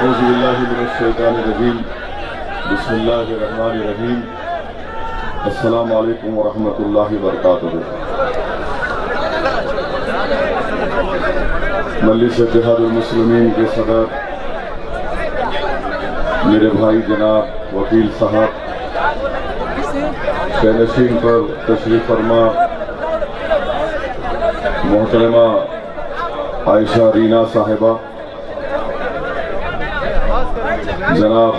औज़ुबिल्लाहिमिनश्शैतानिर्रजीम बिस्मिल्लाहिर्रहमानिर्रहीम अस्सलामु अलैकुम वरहमतुल्लाहि वबरकातुहू। मजलिस इत्तेहादुल मुस्लिमीन के सदर मेरे भाई जनाब वकील साहब, शहनशीन पर तशरीफ फरमा मोहतरमा आयशा रीना साहिबा, जनाब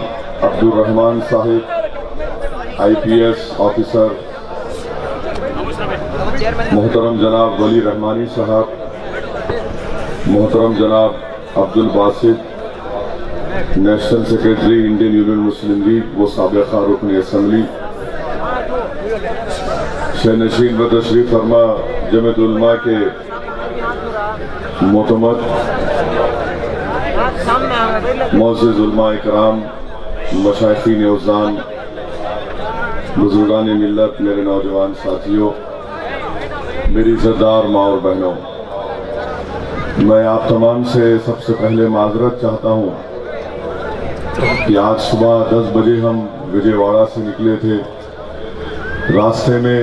अब्दुल रहमान साहिब IPS ऑफिसर, मोहतरम जनाब वली रहमानी साहब, मोहतरम जनाब Abdul Basit national secretary Indian Union Muslim League व साबिक़ा रुकन असम्बली, शहनशीन व तशरीफ फरमा जमीयत उलमा के मोतमद मोअज़्ज़िज़ उलमा इकराम, मशाइख़ीन उज़्ज़ान, बुजुर्गान मिल्लत, मेरे नौजवान साथियों, मेरी इज़्ज़तदार माँ और बहनों, मैं आप तमाम से सबसे पहले माज़रत चाहता हूँ कि आज सुबह 10 बजे हम विजयवाड़ा से निकले थे। रास्ते में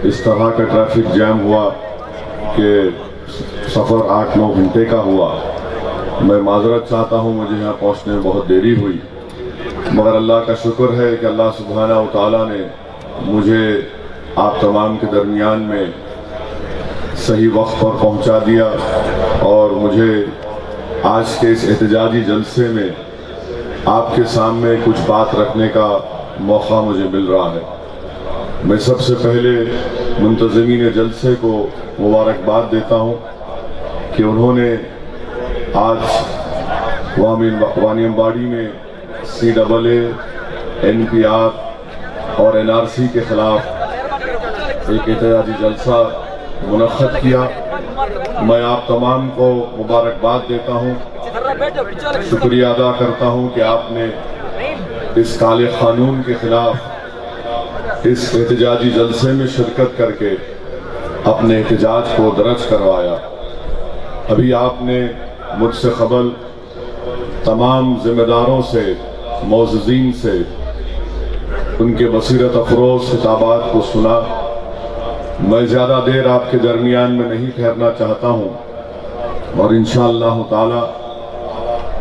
इस तरह का ट्रैफिक जैम हुआ कि सफ़र 8-9 घंटे का हुआ। मैं माज़रत चाहता हूँ, मुझे यहाँ पहुँचने में बहुत देरी हुई, मगर अल्लाह का शुक्र है कि अल्लाह सुब्हाना व तआला ने मुझे आप तमाम के दरमियान में सही वक्त पर पहुँचा दिया और मुझे आज के इस एहतजाजी जलसे में आपके सामने कुछ बात रखने का मौका मुझे मिल रहा है। मैं सबसे पहले मुंतज़मीन जलसे को मुबारकबाद देता हूँ कि उन्होंने आज वानियमबाड़ी में CAA, NPR और NRC के खिलाफ एक एहतजाजी जलसा मुनक़्क़द किया। मैं आप तमाम को मुबारकबाद देता हूँ, शुक्रिया अदा करता हूँ कि आपने इस काले क़ानून के खिलाफ इस एहतजाजी जलसे में शिरकत करके अपने एहतजाज को दर्ज करवाया। अभी आपने मुझसे क़बल तमाम ज़िम्मेदारों से, मौज़्ज़ीन से उनके बसीरत अफ़रोज़ खिताबात को सुना। मैं ज़्यादा देर आपके दरमियान में नहीं ठहरना चाहता हूँ और इंशाअल्लाह ताला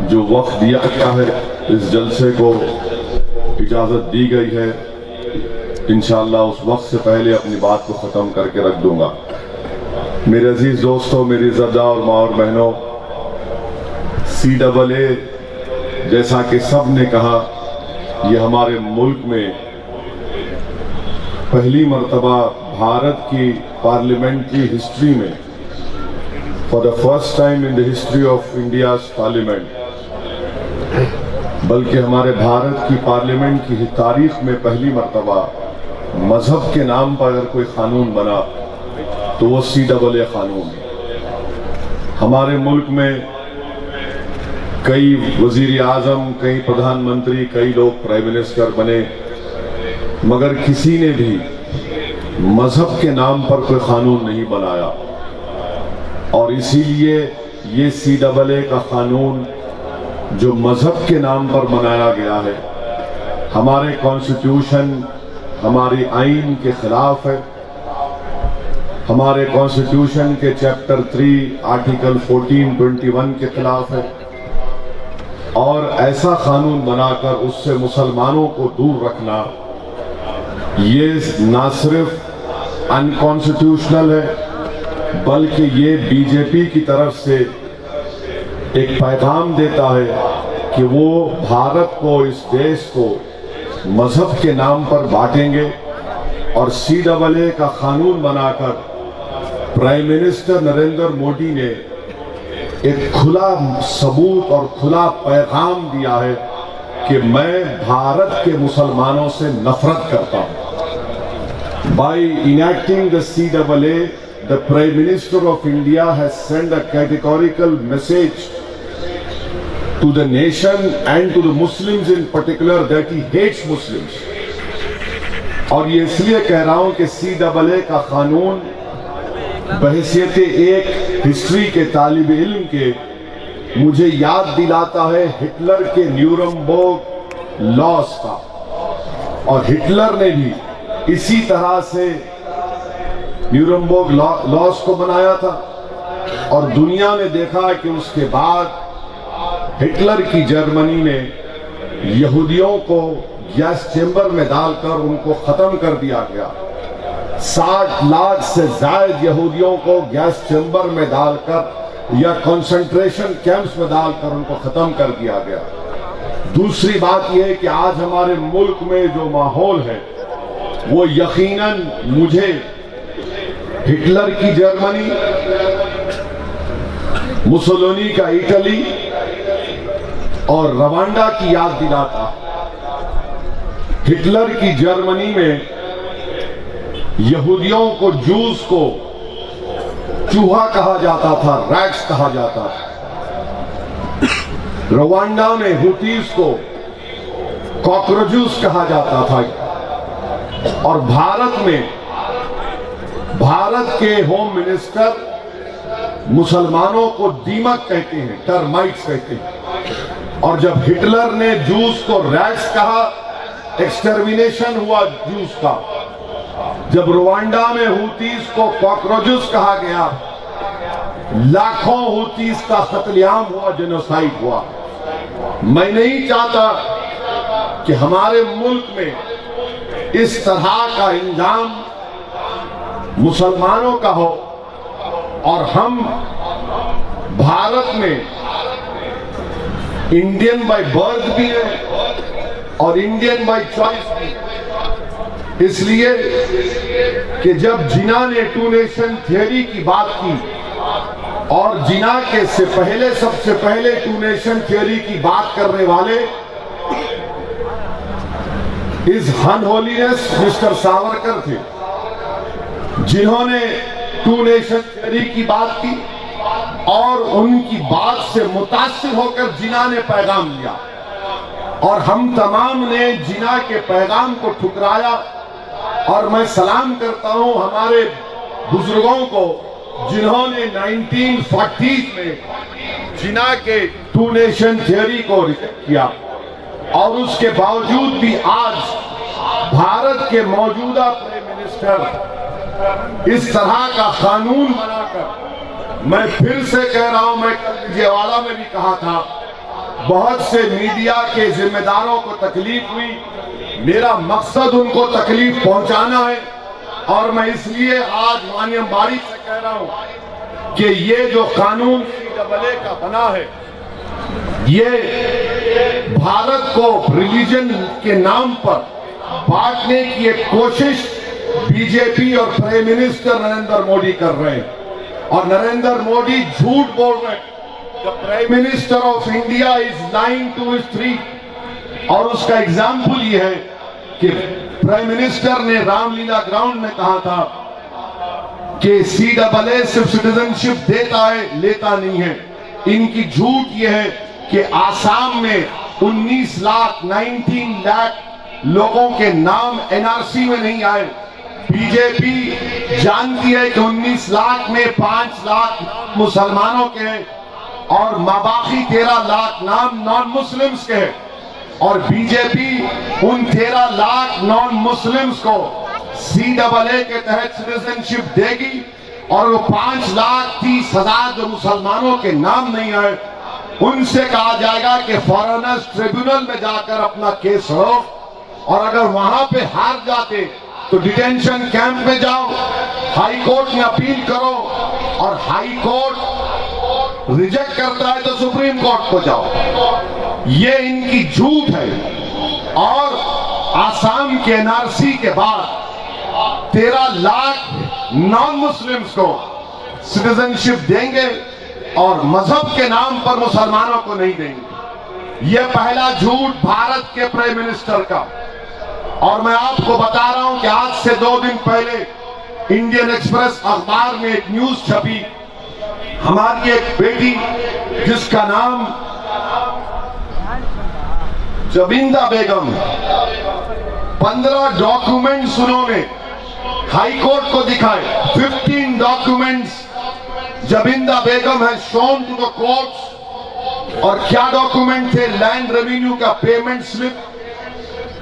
जो वक्त दिया गया है, इस जलसे को इजाज़त दी गई है, इंशाअल्लाह उस वक्त से पहले अपनी बात को ख़त्म करके रख दूँगा। मेरे अजीज़ दोस्तों, मेरी इज़्ज़तदार माँ और बहनों, CAA जैसा कि सब ने कहा, ये हमारे मुल्क में पहली मर्तबा भारत की पार्लियामेंट्री हिस्ट्री में, for the first time in the history of India's parliament, बल्कि हमारे भारत की पार्लियामेंट की तारीख में पहली मर्तबा मजहब के नाम पर अगर कोई कानून बना तो वो CAA कानून है। हमारे मुल्क में कई वजीर आज़म, कई प्रधानमंत्री, कई लोग प्राइम मिनिस्टर बने, मगर किसी ने भी मजहब के नाम पर कोई कानून नहीं बनाया और इसीलिए ये CAA का कानून जो मजहब के नाम पर बनाया गया है, हमारे कॉन्स्टिट्यूशन, हमारी आइन के खिलाफ है। हमारे कॉन्स्टिट्यूशन के चैप्टर 3 आर्टिकल 1421 के खिलाफ है और ऐसा कानून बनाकर उससे मुसलमानों को दूर रखना, ये ना सिर्फ अनकॉन्स्टिट्यूशनल है बल्कि ये BJP की तरफ से एक पैगाम देता है कि वो भारत को, इस देश को मजहब के नाम पर बांटेंगे और CAA का कानून बनाकर प्राइम मिनिस्टर नरेंद्र मोदी ने एक खुला सबूत और खुला पैगाम दिया है कि मैं भारत के मुसलमानों से नफरत करता हूं। By enacting the CAA, the Prime Minister of India has sent a categorical message to the nation and to the Muslims in particular that he hates Muslims। और ये इसलिए कह रहा हूं कि CAA का कानून बहैसियत एक हिस्ट्री के तालिब इल्म के मुझे याद दिलाता है हिटलर के न्यूरमबर्ग लॉस का। और हिटलर ने भी इसी तरह से न्यूरमबर्ग लॉस को बनाया था। और दुनिया ने देखा कि उसके बाद हिटलर की जर्मनी ने यहूदियों को गैस चेंबर में डालकर उनको खत्म कर दिया गया। 60 लाख से ज्यादा यहूदियों को गैस चेंबर में डालकर या कंसंट्रेशन कैंप्स में डालकर उनको खत्म कर दिया गया। दूसरी बात यह है कि आज हमारे मुल्क में जो माहौल है वो यकीनन मुझे हिटलर की जर्मनी, मुसोलिनी का इटली और रवांडा की याद दिलाता। हिटलर की जर्मनी में यहूदियों को, जूस को चूहा कहा जाता था, रैट्स कहा जाता था। रवांडा में हुतीस को कॉकरोचेस कहा जाता था। और भारत में भारत के होम मिनिस्टर मुसलमानों को दीमक कहते हैं, टर्माइट्स कहते हैं। और जब हिटलर ने जूस को रैट्स कहा, एक्सटर्मिनेशन हुआ जूस का। जब रुवांडा में हुतीस को कॉकरोचेस कहा गया, लाखों हुतीस का कत्लेआम हुआ, जेनोसाइड हुआ। मैं नहीं चाहता कि हमारे मुल्क में इस तरह का इंजाम मुसलमानों का हो। और हम भारत में इंडियन बाय बर्थ भी है और इंडियन बाय चॉइस भी। इसलिए कि जब जिना ने टू नेशन थियरी की बात की और जिना के से पहले, सबसे पहले टू नेशन थियरी की बात करने वाले इस अनहोलीनेस मिस्टर सावरकर थे, जिन्होंने टू नेशन थियरी की बात की और उनकी बात से मुतासिर होकर जिना ने पैगाम दिया। और हम तमाम ने जिना के पैगाम को ठुकराया। और मैं सलाम करता हूं हमारे बुजुर्गों को जिन्होंने 1940s में जिना के टू नेशन थियरी को रिजेक्ट किया। और उसके बावजूद भी आज भारत के मौजूदा प्राइम मिनिस्टर इस तरह का कानून बनाकर, मैं फिर से कह रहा हूं, मैं कल विजयवाड़ा में भी कहा था, बहुत से मीडिया के जिम्मेदारों को तकलीफ हुई। मेरा मकसद उनको तकलीफ पहुंचाना है। और मैं इसलिए आज माननीय बारी से कह रहा हूं कि ये जो कानून CAA का बना है, ये भारत को रिलीजन के नाम पर बांटने की एक कोशिश बीजेपी और प्राइम मिनिस्टर नरेंद्र मोदी कर रहे हैं। और नरेंद्र मोदी झूठ बोल रहे हैं। The prime minister of India is lying to his truth. और उसका एग्जाम्पल ये है कि प्राइम मिनिस्टर ने रामलीला ग्राउंड में कहा था कि CAA सिर्फ सिटीजनशिप देता है, लेता नहीं है। इनकी झूठ ये है कि आसाम में 19 लाख लोगों के नाम NRC में नहीं आए। बीजेपी जानती है कि 19 लाख में 5 लाख मुसलमानों के हैं और बाकी 13 लाख नाम नॉन मुस्लिम्स के हैं। और बीजेपी उन 13 लाख नॉन मुस्लिम्स को CAA के तहत सिटीजनशिप देगी। और वो 5,30,000 जो मुसलमानों के नाम नहीं आए, उनसे कहा जाएगा कि फॉरेनर्स ट्रिब्यूनल में जाकर अपना केस लड़ो। और अगर वहां पे हार जाते तो डिटेंशन कैंप में जाओ, हाई कोर्ट में अपील करो। और हाई कोर्ट रिजेक्ट करता है तो सुप्रीम कोर्ट को जाओ। ये इनकी झूठ है। और आसाम के NRC के बाद 13 लाख नॉन मुस्लिम्स को सिटीजनशिप देंगे और मजहब के नाम पर मुसलमानों को नहीं देंगे। यह पहला झूठ भारत के प्राइम मिनिस्टर का। और मैं आपको बता रहा हूं कि आज से 2 दिन पहले इंडियन एक्सप्रेस अखबार में एक न्यूज छपी। हमारी एक बेटी जिसका नाम जबिंदा बेगम, 15 डॉक्यूमेंट्स उन्होंने हाई कोर्ट को दिखाए। 15 documents Jabinda Begum has shown to the courts और क्या डॉक्यूमेंट थे? लैंड रेवेन्यू का पेमेंट स्लिप,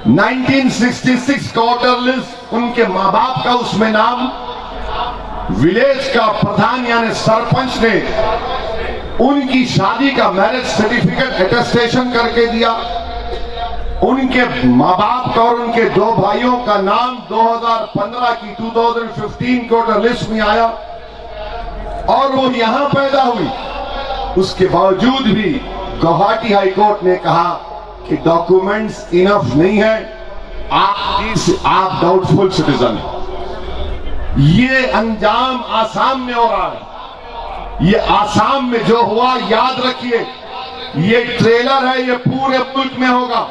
1966 का ऑर्डर लिस्ट, उनके माँ बाप का उसमें नाम, विलेज का प्रधान यानी सरपंच ने उनकी शादी का मैरिज सर्टिफिकेट अटेस्टेशन करके दिया, उनके माँ बाप का और उनके दो भाइयों का नाम 2015 की 2015 के ऑर्डर लिस्ट में आया और वो यहां पैदा हुई। उसके बावजूद भी गुवाहाटी हाईकोर्ट ने कहा कि डॉक्यूमेंट्स इनफ नहीं है, आप डाउटफुल सिटीजन हैं। ये अंजाम आसाम में हो रहा है। ये आसाम में जो हुआ, याद रखिए, ये ट्रेलर है, ये पूरे मुल्क में होगा।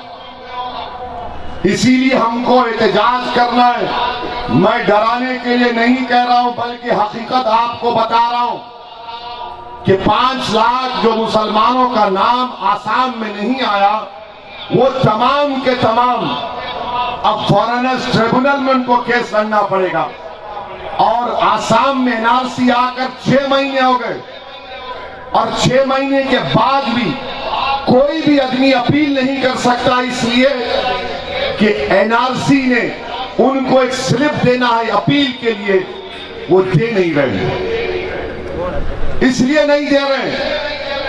इसीलिए हमको एहतजाज करना है। मैं डराने के लिए नहीं कह रहा हूं, बल्कि हकीकत आपको बता रहा हूं कि 5 लाख जो मुसलमानों का नाम आसाम में नहीं आया, वो तमाम के तमाम अब फॉरेनर्स ट्रिब्यूनल में उनको केस लड़ना पड़ेगा। और आसाम में एनआरसी आकर 6 महीने हो गए और 6 महीने के बाद भी कोई भी आदमी अपील नहीं कर सकता, इसलिए कि एनआरसी ने उनको एक स्लिप देना है अपील के लिए, वो दे नहीं रहे। इसलिए नहीं दे रहे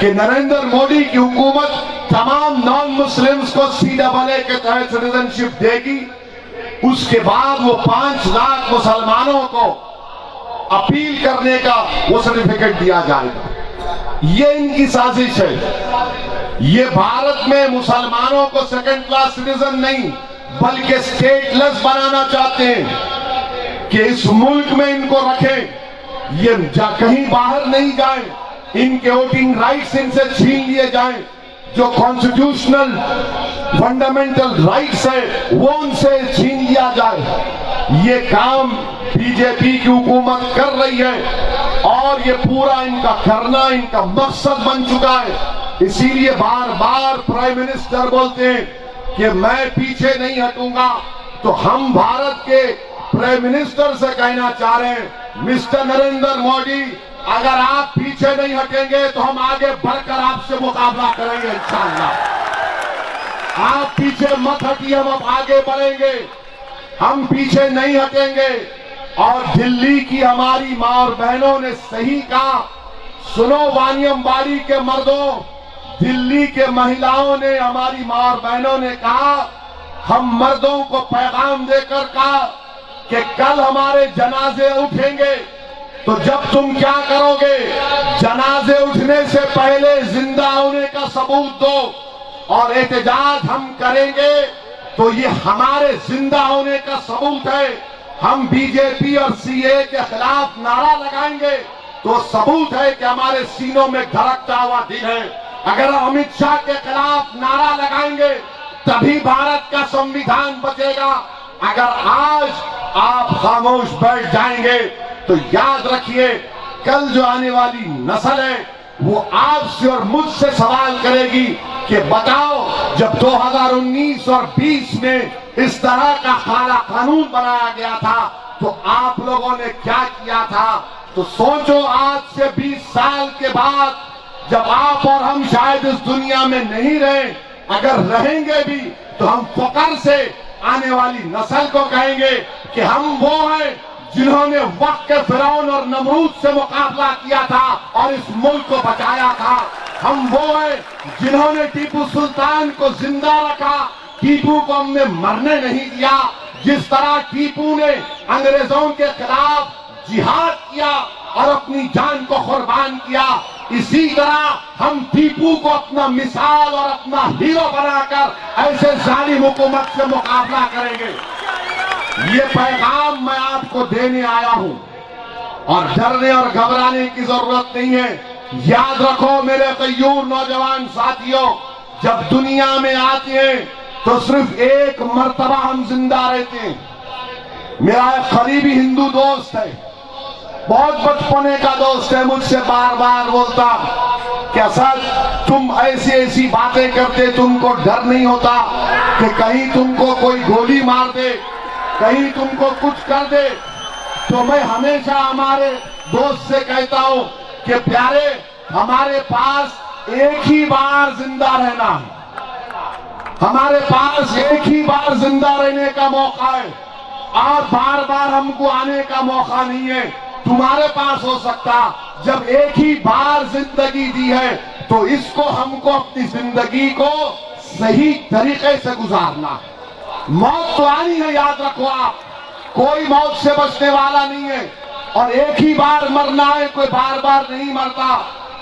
कि नरेंद्र मोदी की हुकूमत तमाम नॉन मुस्लिम्स को CAA के तहत सिटीजनशिप देगी। उसके बाद वो 5 लाख मुसलमानों को अपील करने का वो सर्टिफिकेट दिया जाएगा। ये इनकी साजिश है। ये भारत में मुसलमानों को सेकंड क्लास सिटीजन नहीं बल्कि स्टेटलेस बनाना चाहते हैं कि इस मुल्क में इनको रखें, ये कहीं बाहर नहीं जाए, इनके वोटिंग राइट्स इनसे छीन लिए जाएं, जो कॉन्स्टिट्यूशनल फंडामेंटल राइट्स है वो उनसे छीन लिया जाए। ये काम बीजेपी की हुकूमत कर रही है और ये पूरा इनका करना इनका मकसद बन चुका है। इसीलिए बार बार प्राइम मिनिस्टर बोलते हैं कि मैं पीछे नहीं हटूंगा। तो हम भारत के प्राइम मिनिस्टर से कहना चाह रहे हैं, मिस्टर नरेंद्र मोदी, अगर आप पीछे नहीं हटेंगे तो हम आगे बढ़कर आपसे मुकाबला करेंगे इंशाअल्लाह। आप पीछे मत हटिए, हम अब आगे बढ़ेंगे, हम पीछे नहीं हटेंगे। और दिल्ली की हमारी मां और बहनों ने सही कहा, सुनो वानियमबाड़ी के मर्दों, दिल्ली के महिलाओं ने, हमारी मां और बहनों ने कहा, हम मर्दों को पैगाम देकर कहा कि कल हमारे जनाजे उठेंगे, तो जब तुम क्या करोगे, जनाजे उठने से पहले जिंदा होने का सबूत दो और एहतजाज हम करेंगे तो ये हमारे जिंदा होने का सबूत है। हम बीजेपी और CAA के खिलाफ नारा लगाएंगे तो सबूत है कि हमारे सीनों में धड़कता हुआ दिल है। अगर अमित शाह के खिलाफ नारा लगाएंगे तभी भारत का संविधान बचेगा। अगर आज आप खामोश बैठ जाएंगे तो याद रखिए, कल जो आने वाली नस्ल है वो आपसे और मुझसे सवाल करेगी कि बताओ, जब 2019 और 20 में इस तरह का काला कानून बनाया गया था तो आप लोगों ने क्या किया था। तो सोचो, आज से 20 साल के बाद जब आप और हम शायद इस दुनिया में नहीं रहे, अगर रहेंगे भी तो हम फक्र से आने वाली नस्ल को कहेंगे कि हम वो हैं जिन्होंने वक्त के फिरौन और नमरूद से मुकाबला किया था और इस मुल्क को बचाया था। हम वो हैं जिन्होंने टीपू सुल्तान को जिंदा रखा, टीपू को हमने मरने नहीं दिया। जिस तरह टीपू ने अंग्रेजों के खिलाफ जिहाद किया और अपनी जान को कुर्बान किया, इसी तरह हम टीपू को अपना मिसाल और अपना हीरो बनाकर ऐसे जालिम हुकूमत से मुकाबला करेंगे। ये पैगाम मैं आपको देने आया हूं और डरने और घबराने की जरूरत नहीं है। याद रखो मेरे कय्यूर नौजवान साथियों, जब दुनिया में आते हैं तो सिर्फ एक मर्तबा हम जिंदा रहते हैं। मेरा एक करीबी हिंदू दोस्त है, बहुत बचपने का दोस्त है, मुझसे बार बार बोलता कि असद तुम ऐसी ऐसी बातें करते, तुमको डर नहीं होता कि कहीं तुमको कोई गोली मार दे, कहीं तुमको कुछ कर दे। तो मैं हमेशा हमारे दोस्त से कहता हूं कि प्यारे, हमारे पास एक ही बार जिंदा रहना है, हमारे पास एक ही बार जिंदा रहने का मौका है और बार बार हमको आने का मौका नहीं है। तुम्हारे पास हो सकता, जब एक ही बार जिंदगी दी है तो इसको हमको अपनी जिंदगी को सही तरीके से गुजारना है। मौत तो आनी है, याद रखो आप, कोई मौत से बचने वाला नहीं है और एक ही बार मरना है, कोई बार बार नहीं मरता।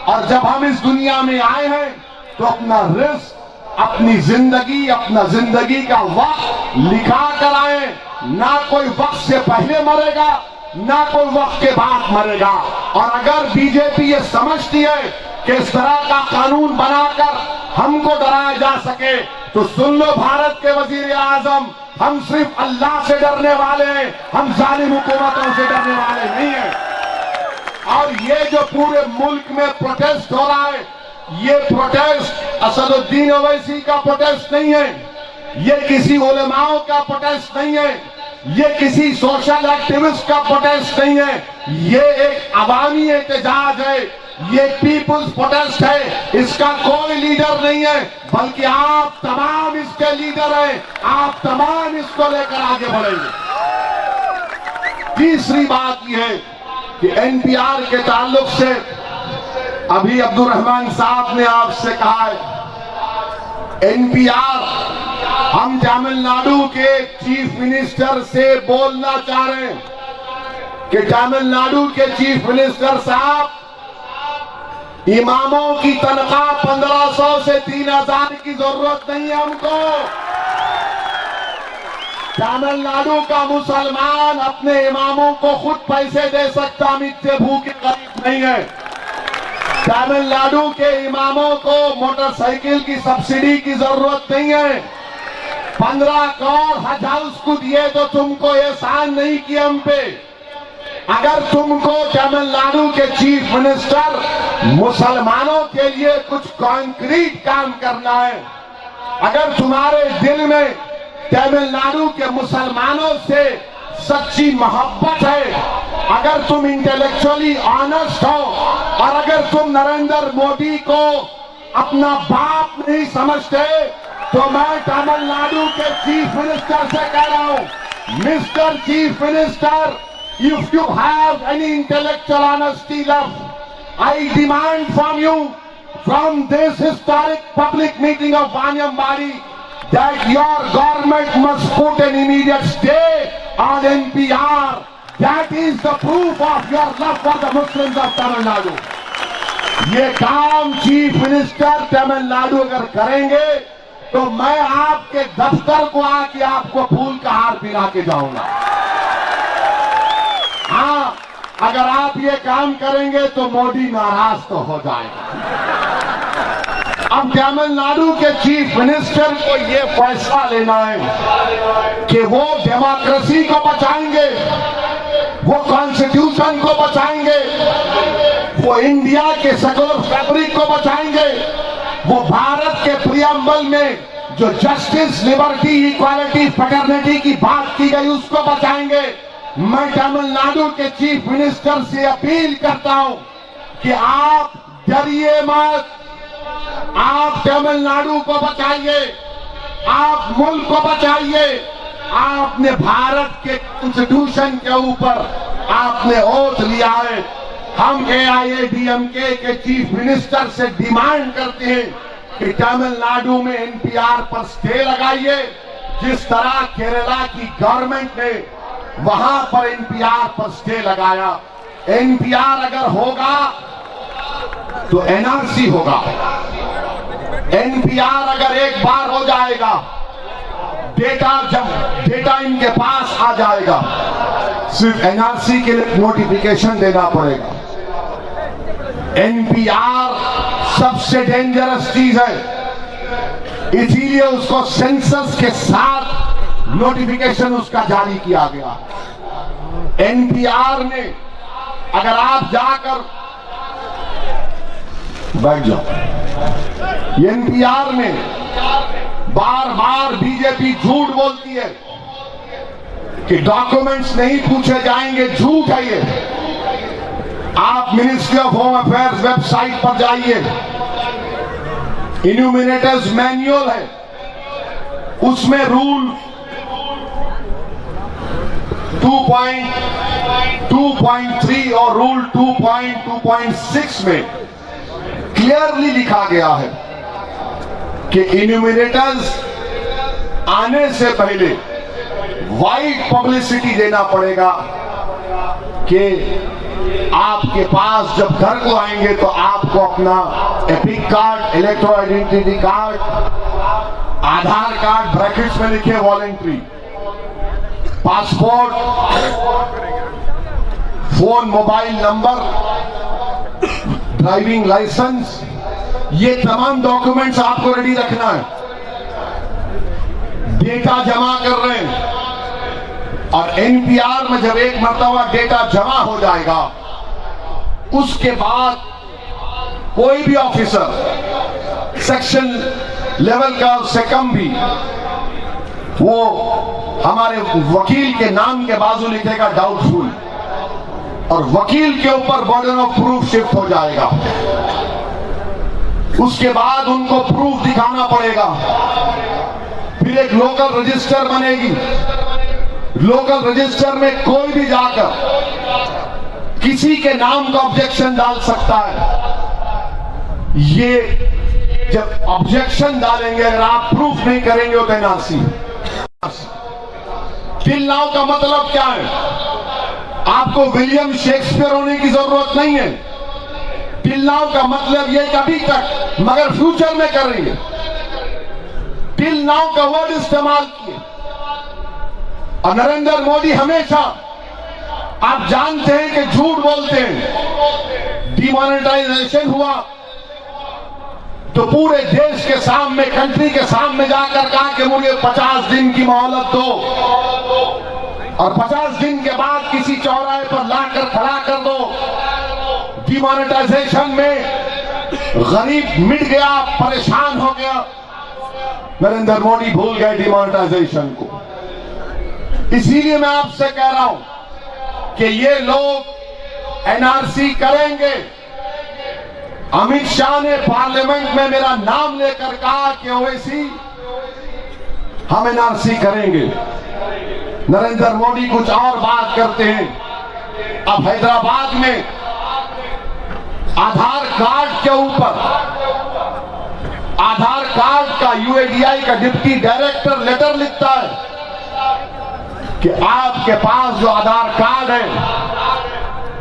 और जब हम इस दुनिया में आए हैं तो अपना रिस्क, अपनी जिंदगी, अपना जिंदगी का वक्त लिखा कर आए। ना कोई वक्त से पहले मरेगा, ना कोई वक्त के बाद मरेगा। और अगर बीजेपी ये समझती है कि इस तरह का कानून बनाकर हमको डराया जा सके, तो सुन लो भारत के वजीर आजम, हम सिर्फ अल्लाह से डरने वाले हैं, हम जालिम हुकूमतों से डरने वाले नहीं हैं। और ये जो पूरे मुल्क में प्रोटेस्ट हो रहा है, ये प्रोटेस्ट असदुद्दीन ओवैसी का प्रोटेस्ट नहीं है, ये किसी उलेमाओं का प्रोटेस्ट नहीं है, ये किसी सोशल एक्टिविस्ट का प्रोटेस्ट नहीं है, ये एक अवामी एहतजाज है, ये पीपुल्स प्रोटेस्ट है। इसका कोई लीडर नहीं है, बल्कि आप तमाम इसके लीडर हैं, आप तमाम इसको लेकर आगे बढ़ेंगे। तीसरी बात यह है कि एनपीआर के ताल्लुक से अभी अब्दुल रहमान साहब ने आपसे कहा है, एनपीआर हम तमिलनाडु के चीफ मिनिस्टर से बोलना चाह रहे हैं कि तमिलनाडु के चीफ मिनिस्टर साहब, इमामों की तनख्वाह 1500 से 3000 की जरूरत नहीं है हमको। तमिलनाडु का मुसलमान अपने इमामों को खुद पैसे दे सकता, हम इतने भूखे गरीब नहीं है। तमिलनाडु के इमामों को मोटरसाइकिल की सब्सिडी की जरूरत नहीं है। 15 करोड़ हज हाउस को दिए तो तुमको एहसान नहीं किया हम पे। अगर तुमको तमिलनाडु के चीफ मिनिस्टर मुसलमानों के लिए कुछ कॉन्क्रीट काम करना है, अगर तुम्हारे दिल में तमिलनाडु के मुसलमानों से सच्ची मोहब्बत है, अगर तुम इंटेलेक्चुअली ऑनेस्ट हो और अगर तुम नरेंद्र मोदी को अपना बाप नहीं समझते, तो मैं तमिलनाडु के चीफ मिनिस्टर से कह रहा हूं, mister chief minister, if you have any intellectual honesty left, I demand from you, from this historic public meeting of Vanyambari, that your government must put an immediate stay on NPR. That is the proof of your love for the Muslims of Tamil Nadu. ये काम chief minister Tamil Nadu अगर करेंगे तो मैं आपके दफ्तर को आके आपको फूल का हार पिला के जाऊंगा। हाँ, अगर आप ये काम करेंगे तो मोदी नाराज तो हो जाएगा। अब तमिलनाडु के चीफ मिनिस्टर को ये फैसला लेना है कि वो डेमोक्रेसी को बचाएंगे, वो कॉन्स्टिट्यूशन को बचाएंगे, वो इंडिया के सेक्युलर फैब्रिक को बचाएंगे, वो भारत के प्रियम्बल में जो जस्टिस, लिबर्टी, इक्वालिटी, फ्रेटर्निटी की बात की गई उसको बचाएंगे। मैं तमिलनाडु के चीफ मिनिस्टर से अपील करता हूं कि आप डरिए मत, आप तमिलनाडु को बचाइए, आप मुल्क को बचाइए। आपने भारत के कॉन्स्टिट्यूशन के ऊपर आपने ओथ लिया है। हम AIADMK के चीफ मिनिस्टर से डिमांड करते हैं कि तमिलनाडु में NPR पर स्टे लगाइए, जिस तरह केरला की गवर्नमेंट ने वहां पर NPR पर स्टे लगाया। NPR अगर होगा तो NRC होगा। NPR अगर एक बार हो जाएगा, डेटा इनके पास आ जाएगा, सिर्फ NRC के लिए नोटिफिकेशन देना पड़ेगा। NPR सबसे डेंजरस चीज है, इसीलिए उसको सेंसस के साथ नोटिफिकेशन उसका जारी किया गया। NPR में अगर आप जाकर बैठ जाओ, NPR में बार बार बीजेपी झूठ बोलती है कि डॉक्यूमेंट्स नहीं पूछे जाएंगे, झूठ है ये। आप ministry of home affairs website पर जाइए, इन्यूमिनेटर्स मैन्युअल है, उसमें रूल 2.2.3 और रूल 2.2.6 में क्लियरली लिखा गया है कि इन्यूमिनेटर्स आने से पहले वाइड पब्लिसिटी देना पड़ेगा कि आपके पास जब घर को आएंगे तो आपको अपना EPIC card, electro identity card, Aadhaar card brackets में लिखे voluntary, passport, phone mobile number, driving licence, ये तमाम डॉक्यूमेंट्स आपको रेडी रखना है। डेटा जमा कर रहे हैं और एनपीआर में जब एक मर्तबा डेटा जमा हो जाएगा, उसके बाद कोई भी ऑफिसर सेक्शन लेवल का उससे कम भी वो हमारे वकील के नाम के बाजू लिखेगा डाउटफुल, और वकील के ऊपर बर्डन ऑफ प्रूफ शिफ्ट हो जाएगा। उसके बाद उनको प्रूफ दिखाना पड़ेगा। फिर एक लोकल रजिस्टर बनेगी। लोकल रजिस्टर में कोई भी जाकर किसी के नाम का ऑब्जेक्शन डाल सकता है। ये जब ऑब्जेक्शन डालेंगे, अगर आप प्रूफ नहीं करेंगे तो एनआरसी। टिल नाउ का मतलब क्या है? आपको विलियम शेक्सपियर होने की जरूरत नहीं है। टिल नाउ का मतलब ये कि अभी तक, मगर फ्यूचर में कर रही है। टिल नाउ का वर्ड इस्तेमाल किए और नरेंद्र मोदी हमेशा, आप जानते हैं कि झूठ बोलते हैं। डिमोनेटाइजेशन हुआ तो पूरे देश के सामने, कंट्री के सामने जाकर कहा कि मुझे 50 दिन की मोहलत दो, और 50 दिन के बाद किसी चौराहे पर लाकर खड़ा कर दो। डिमोनेटाइजेशन में गरीब मिट गया, परेशान हो गया। नरेंद्र मोदी भूल गए डिमोनेटाइजेशन को। इसीलिए मैं आपसे कह रहा हूं कि ये लोग एनआरसी करेंगे। अमित शाह ने पार्लियामेंट में मेरा नाम लेकर कहा कि ओवैसी हम एनआरसी करेंगे। नरेंद्र मोदी कुछ और बात करते हैं। अब हैदराबाद में आधार कार्ड के ऊपर, आधार कार्ड का यूएडीआई का डिप्टी डायरेक्टर लेटर लिखता है कि आपके पास जो आधार कार्ड है,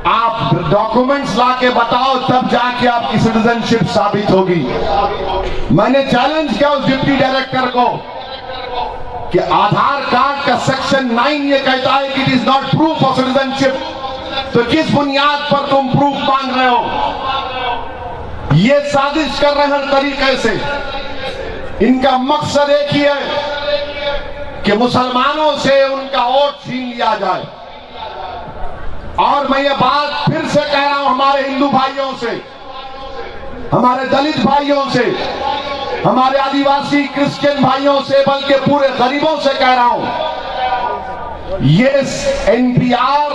आप डॉक्यूमेंट्स लाके बताओ, तब जाके आपकी सिटीजनशिप साबित होगी। मैंने चैलेंज किया उस डिप्टी डायरेक्टर को कि आधार कार्ड का सेक्शन 9 ये कहता है कि it is not proof of citizenship, तो किस बुनियाद पर तुम प्रूफ मांग रहे हो? ये साजिश कर रहे हैं हर तरीके से। इनका मकसद एक ही है कि मुसलमानों से उनका वोट छीन लिया जाए। और मैं ये बात फिर से कह रहा हूं हमारे हिंदू भाइयों से, हमारे दलित भाइयों से, हमारे आदिवासी क्रिश्चियन भाइयों से, बल्कि पूरे गरीबों से कह रहा हूं, ये एनपीआर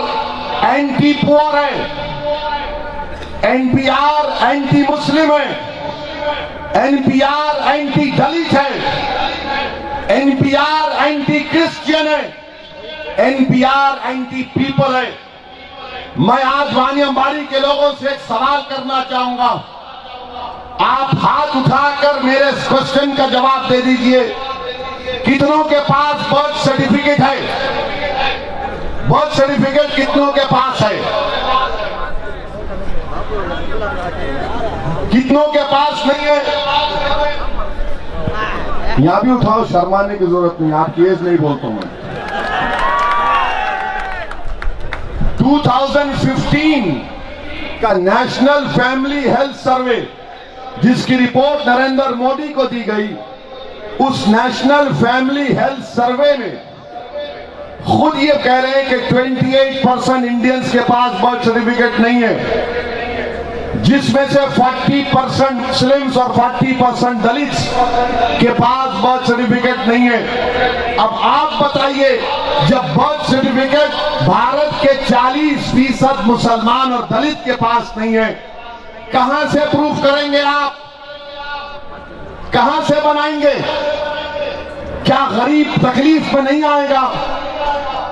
एंटी पुअर है, एनपीआर एंटी मुस्लिम है, एनपीआर एंटी दलित है, एनपीआर एंटी क्रिश्चियन है, एनपीआर एंटी पीपल है। मैं आज वानियम्बाड़ी के लोगों से एक सवाल करना चाहूंगा। आप हाथ उठाकर मेरे क्वेश्चन का जवाब दे दीजिए। कितनों के पास बर्थ सर्टिफिकेट है? बर्थ सर्टिफिकेट कितनों के पास है? कितनों के पास नहीं है? यहां भी उठाओ, शर्माने की जरूरत नहीं, आपकी एज नहीं बोलता मैं। 2015 का नेशनल फैमिली हेल्थ सर्वे, जिसकी रिपोर्ट नरेंद्र मोदी को दी गई, उस नेशनल फैमिली हेल्थ सर्वे में खुद ये कह रहे हैं कि 28% इंडियंस के पास बर्थ सर्टिफिकेट नहीं है, जिसमें से 40% मुस्लिम्स और 40% दलित्स के पास बर्थ सर्टिफिकेट नहीं है। अब आप बताइए, जब बर्थ सर्टिफिकेट भारत के 40% मुसलमान और दलित के पास नहीं है, कहां से प्रूफ करेंगे आप? कहां से बनाएंगे? क्या गरीब तकलीफ में नहीं आएगा?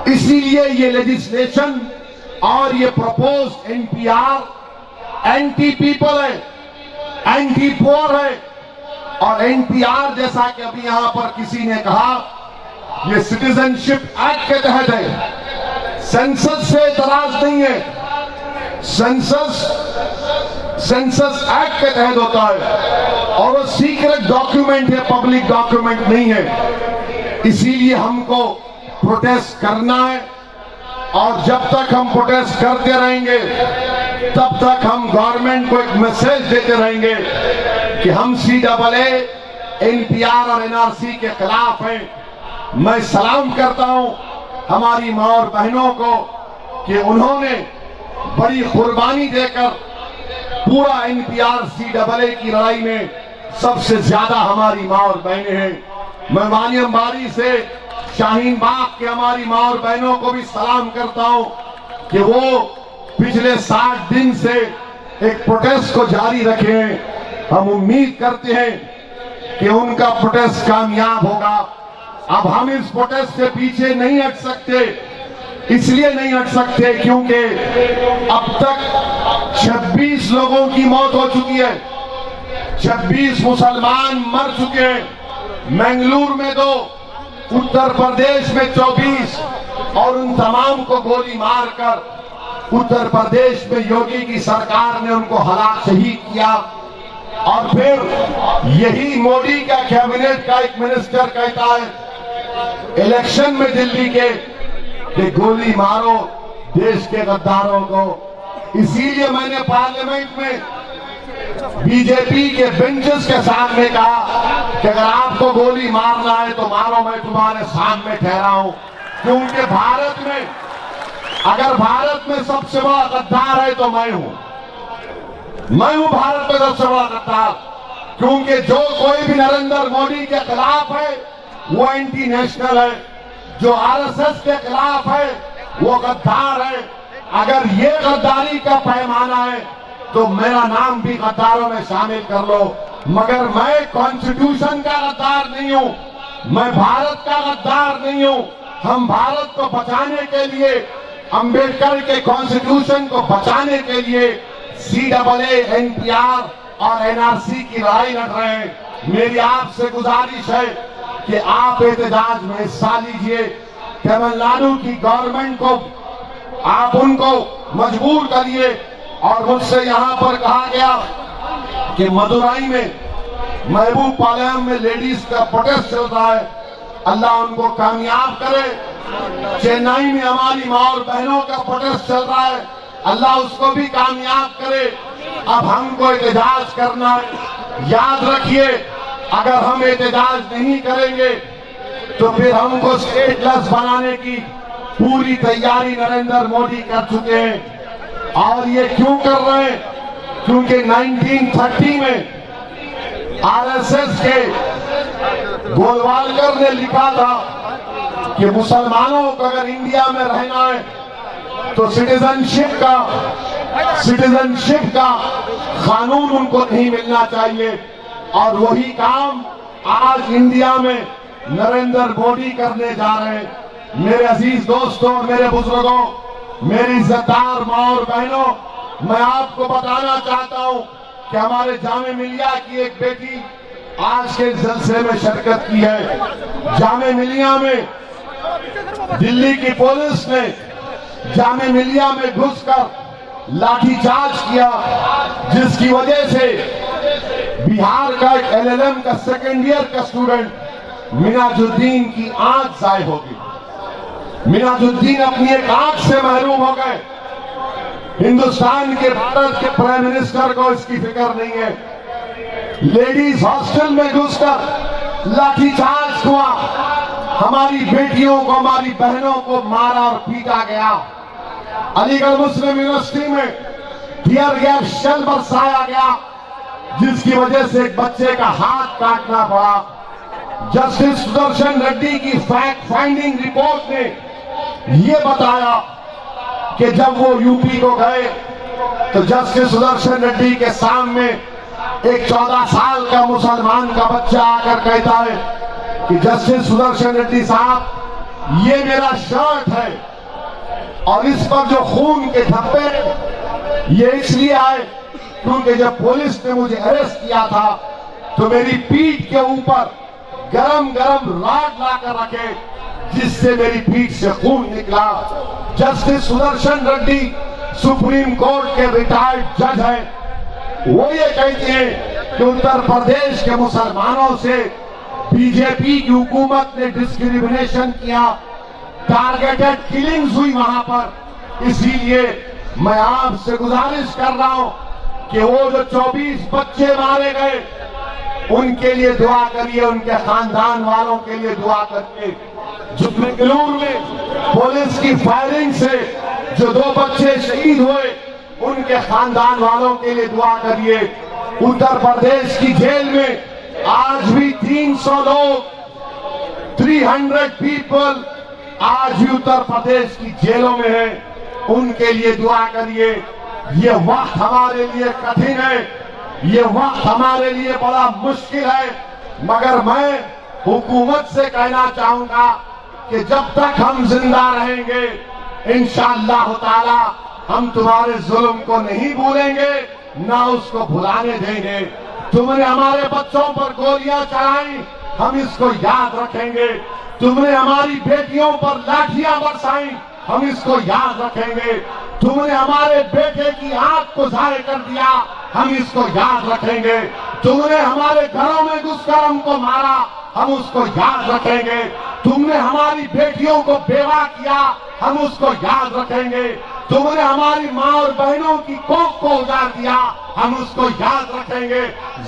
इसीलिए ये लेजिस्लेशन और ये प्रपोज एनपीआर एंटी पीपल है, एंटी पुअर है। और एनपीआर जैसा कि अभी यहां पर किसी ने कहा, ये सिटीजनशिप एक्ट के तहत है, सेंसस से इतराज नहीं है, सेंसस एक्ट के तहत होता है और वो सीक्रेट डॉक्यूमेंट है, पब्लिक डॉक्यूमेंट नहीं है। इसीलिए हमको प्रोटेस्ट करना है और जब तक हम प्रोटेस्ट करते रहेंगे तब तक हम गवर्नमेंट को एक मैसेज देते रहेंगे कि हम CAA, एनपीआर और एनआरसी के खिलाफ हैं। मैं सलाम करता हूं हमारी मां और बहनों को कि उन्होंने बड़ी कुर्बानी देकर पूरा एनपीआर CAA की लड़ाई में सबसे ज्यादा हमारी मां और बहनें हैं। मैं मानियम बारी से शाहीन बाग के हमारी मां और बहनों को भी सलाम करता हूं कि वो पिछले 60 दिन से एक प्रोटेस्ट को जारी रखे हैं। हम उम्मीद करते हैं कि उनका प्रोटेस्ट कामयाब होगा। अब हम इस प्रोटेस्ट से पीछे नहीं हट सकते, इसलिए नहीं हट सकते क्योंकि अब तक 26 लोगों की मौत हो चुकी है, 26 मुसलमान मर चुके हैं। मंगलूर में 2, उत्तर प्रदेश में 24 और उन तमाम को गोली मारकर उत्तर प्रदेश में योगी की सरकार ने उनको हलाक शहीद किया। और फिर यही मोदी का कैबिनेट का एक मिनिस्टर कहता है इलेक्शन में दिल्ली के कि गोली मारो देश के गद्दारों को। इसीलिए मैंने पार्लियामेंट में बीजेपी के बेंचेस के सामने कहा कि अगर आपको गोली मारना है तो मारो, मैं तुम्हारे सामने ठहरा हूं। क्योंकि अगर भारत में सबसे बड़ा गद्दार है तो मैं हूं भारत में सबसे बड़ा गद्दार। क्योंकि जो कोई भी नरेंद्र मोदी के खिलाफ है वो एंटी नेशनल है, जो आरएसएस के खिलाफ है वो गद्दार है। अगर ये गद्दारी का पैमाना है तो मेरा नाम भी गद्दारों में शामिल कर लो, मगर मैं कॉन्स्टिट्यूशन का गद्दार नहीं हूं, मैं भारत का गद्दार नहीं हूं। हम भारत को बचाने के लिए, अंबेडकर के कॉन्स्टिट्यूशन को बचाने के लिए CAA, एनपीआर और एनआरसी की लड़ाई लड़ रहे हैं। मेरी आपसे गुजारिश है कि आप एहतजाज में हिस्सा लीजिए। तमिलनाडु की गवर्नमेंट को आप उनको मजबूर करिए। और मुझसे यहां पर कहा गया कि मदुराई में, महबूब पालम में लेडीज का प्रोटेस्ट चल रहा है, अल्लाह उनको कामयाब करे। चेन्नई में हमारी मां और बहनों का प्रोटेस्ट चल रहा है, अल्लाह उसको भी कामयाब करे। अब हमको एहतजाज करना है। याद रखिए, अगर हम एहतजाज नहीं करेंगे तो फिर हमको स्टेटलेस बनाने की पूरी तैयारी नरेंद्र मोदी कर चुके हैं। और ये क्यों कर रहे हैं? क्योंकि 1930 में आरएसएस के गोलवालकर ने लिखा था कि मुसलमानों को अगर इंडिया में रहना है तो सिटीजनशिप का कानून उनको नहीं मिलना चाहिए। और वही काम आज इंडिया में नरेंद्र मोदी करने जा रहे हैं। मेरे अजीज दोस्तों, मेरे बुजुर्गों, मेरी इज्जतदार मां और बहनों, मैं आपको बताना चाहता हूं कि हमारे जामे मिलिया की एक बेटी आज के जलसे में शिरकत की है। जामे मिलिया में दिल्ली की पुलिस ने जामे मिलिया में घुसकर लाठीचार्ज किया, जिसकी वजह से बिहार का एक LLM का सेकेंड ईयर का स्टूडेंट मिनाजुद्दीन की आंख जायब हो गई। मिनाजुद्दीन अपनी एक आंख से महरूम हो गए। हिंदुस्तान के, भारत के प्राइम मिनिस्टर को इसकी फिक्र नहीं है। लेडीज हॉस्टल में घुसकर लाठीचार्ज हुआ, हमारी बेटियों को, हमारी बहनों को मारा और पीटा गया। अलीगढ़ मुस्लिम यूनिवर्सिटी में टीयर गैस शेल बरसाया गया, जिसकी वजह से एक बच्चे का हाथ काटना पड़ा। जस्टिस सुदर्शन रेड्डी की फैक्ट फाइंडिंग रिपोर्ट ने यह बताया कि जब वो यूपी को गए तो जस्टिस सुदर्शन रेड्डी के सामने एक 14 साल का मुसलमान का बच्चा आकर कहता है कि जस्टिस सुदर्शन रेड्डी साहब, ये मेरा शर्ट है और इस पर जो खून के धब्बे ये इसलिए आए क्योंकि जब पुलिस ने मुझे अरेस्ट किया था तो मेरी पीठ के ऊपर गरम गरम रॉड लाकर रखे, जिससे मेरी पीठ से खून निकला। Justice Sudarshan Reddy supreme court के रिटायर्ड जज हैं। वो ये कहते हैं कि उत्तर प्रदेश के मुसलमानों से बीजेपी की हुकूमत ने डिस्क्रिमिनेशन किया, टारगेटेड किलिंग्स हुई वहां पर। इसीलिए मैं आपसे गुजारिश कर रहा हूं कि वो जो 24 बच्चे मारे गए उनके लिए दुआ करिए, उनके खानदान वालों के लिए दुआ करिए। जो बेंगलुरु में पुलिस की फायरिंग से जो 2 बच्चे शहीद हुए उनके खानदान वालों के लिए दुआ करिए। उत्तर प्रदेश की जेल में आज भी 300 लोग, 300 पीपल आज भी उत्तर प्रदेश की जेलों में है, उनके लिए दुआ करिए। ये वक्त हमारे लिए कठिन है, ये वक्त हमारे लिए बड़ा मुश्किल है, मगर मैं हुकूमत से कहना चाहूंगा कि जब तक हम जिंदा रहेंगे इंशाअल्लाह ताला हम तुम्हारे जुल्म को नहीं भूलेंगे, ना उसको भुलाने देंगे। तुमने हमारे बच्चों पर गोलियां चलाई, हम इसको याद रखेंगे। तुमने हमारी बेटियों पर लाठियां बरसाई, हम इसको याद रखेंगे। तुमने हमारे बेटे की आंख को ज़ाये कर दिया, हम इसको याद रखेंगे। तुमने हमारे घरों में घुसकर हमको मारा, हम उसको याद रखेंगे। तुमने हमारी बेटियों को बेवा किया, हम उसको याद रखेंगे। तुमने हमारी माँ और बहनों की कोख को उजाड़ दिया, हम उसको याद रखेंगे।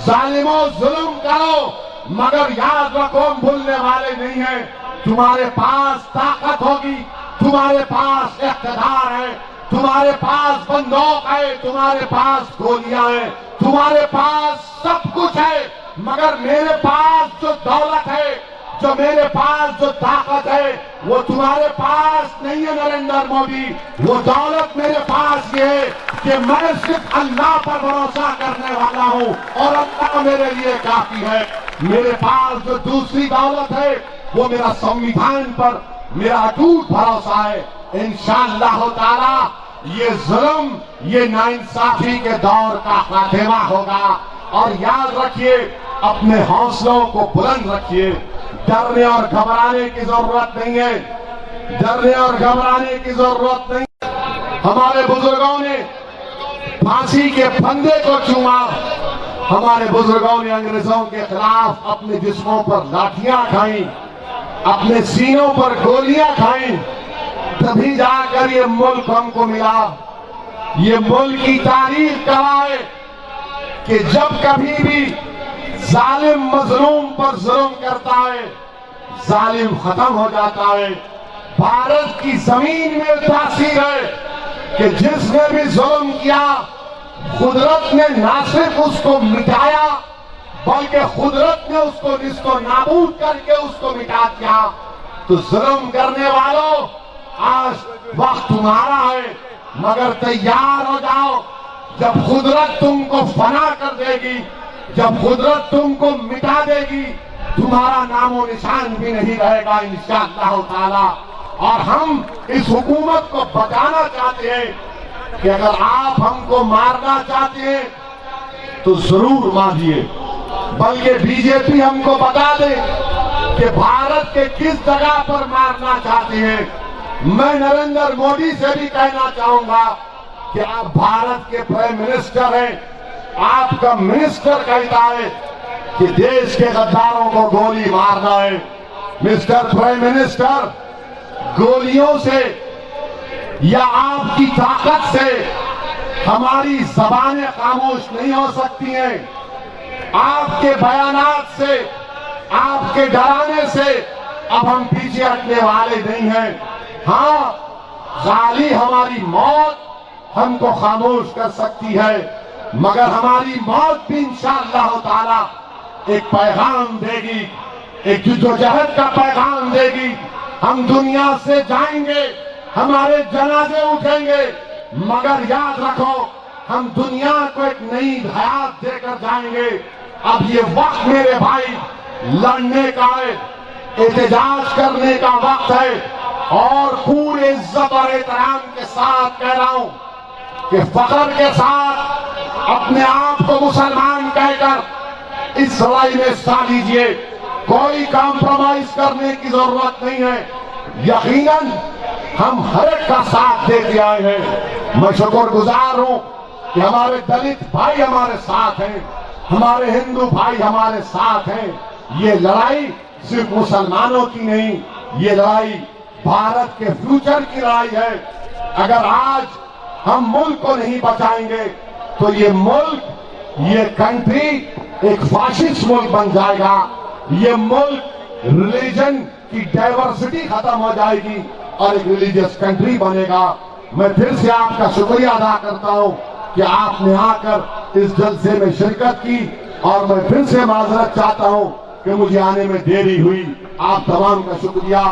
जालिमों, जुल्म करो मगर याद रखो हम भूलने वाले नहीं हैं। तुम्हारे पास ताकत होगी, तुम्हारे पास इख्तियार है, तुम्हारे पास बंदूक है, तुम्हारे पास गोलियां हैं, तुम्हारे पास सब कुछ है, मगर मेरे पास जो दौलत है, जो मेरे पास जो ताकत है, वो तुम्हारे पास नहीं है नरेंद्र मोदी। वो दौलत मेरे पास ये है कि मैं सिर्फ अल्लाह पर भरोसा करने वाला हूँ और अल्लाह मेरे लिए काफी है। मेरे पास जो दूसरी दौलत है वो मेरा संविधान पर मेरा अटूट भरोसा है। इंशाअल्लाह ताला ये जुल्म, ये नाइंसाफी के दौर का खात्मा होगा। और याद रखिए, अपने हौसलों को बुलंद रखिए। डरने और घबराने की जरूरत नहीं है, डरने और घबराने की जरूरत नहीं। हमारे बुजुर्गों ने फांसी के फंदे को चूमा, हमारे बुजुर्गों ने अंग्रेजों के खिलाफ अपने जिस्मों पर लाठियां खाई, अपने सीनों पर गोलियां खाई, तभी जाकर ये मुल्क हमको मिला। ये मुल्क की तारीख गवाह है कि जब कभी भी जालिम मजलूम पर जुल्म करता है, जालिम खत्म हो जाता है। भारत की जमीन में तासीर है कि जिसने भी जुल्म किया, कुदरत ने ना सिर्फ उसको मिटाया बल्कि कुदरत ने उसको निस्तो नाबूद करके उसको मिटा दिया। तो जुल्म करने वालों, आज वक्त तुम्हारा है, मगर तैयार हो जाओ। जब कुदरत तुमको फना कर देगी, जब कुदरत तुमको मिटा देगी, तुम्हारा नामो निशान भी नहीं रहेगा इंशाअल्लाह ताला। और हम इस हुकूमत को बचाना चाहते हैं कि अगर आप हमको मारना चाहते हैं तो जरूर मारिए, बल्कि बीजेपी हमको बता दे कि भारत के किस जगह पर मारना चाहते हैं। मैं नरेंद्र मोदी से भी कहना चाहूंगा कि आप भारत के प्राइम मिनिस्टर हैं, आपका मिनिस्टर कहता है कि देश के गद्दारों को गोली मारना है। मिस्टर प्राइम मिनिस्टर, गोलियों से या आपकी ताकत से हमारी जबानें खामोश नहीं हो सकती हैं। आपके बयानात से, आपके डराने से अब हम पीछे हटने वाले नहीं हैं। हाँ, जाली हमारी मौत हमको खामोश कर सकती है, मगर हमारी मौत भी इंशाअल्लाह ताला एक पैगाम देगी, एक जद्दोजहद का पैगाम देगी। हम दुनिया से जाएंगे, हमारे जनाजे उठेंगे, मगर याद रखो हम दुनिया को एक नई हयात देकर जाएंगे। अब ये वक्त मेरे भाई लड़ने का है, एहतजाज करने का वक्त है और पूरे इज्जत और एहतराम के साथ कह रहा हूं कि फख्र के साथ अपने आप को मुसलमान कहकर इस लड़ाई में हिस्सा लीजिए। कोई कॉम्प्रोमाइज करने की जरूरत नहीं है। यकीनन हम हर एक का साथ देते आए हैं। मैं शुक्रगुजार हूं कि हमारे दलित भाई हमारे साथ हैं, हमारे हिंदू भाई हमारे साथ हैं। ये लड़ाई सिर्फ मुसलमानों की नहीं, ये लड़ाई भारत के फ्यूचर की लड़ाई है। अगर आज हम मुल्क को नहीं बचाएंगे तो ये मुल्क, ये कंट्री एक फाशिस्ट मुल्क बन जाएगा। ये मुल्क रिलीजन की डाइवर्सिटी खत्म हो जाएगी और एक रिलीजियस कंट्री बनेगा। मैं फिर से आपका शुक्रिया अदा करता हूं कि आपने आकर इस जलसे में शिरकत की और मैं फिर से माजरत चाहता हूं कि मुझे आने में देरी हुई। आप तमाम का शुक्रिया।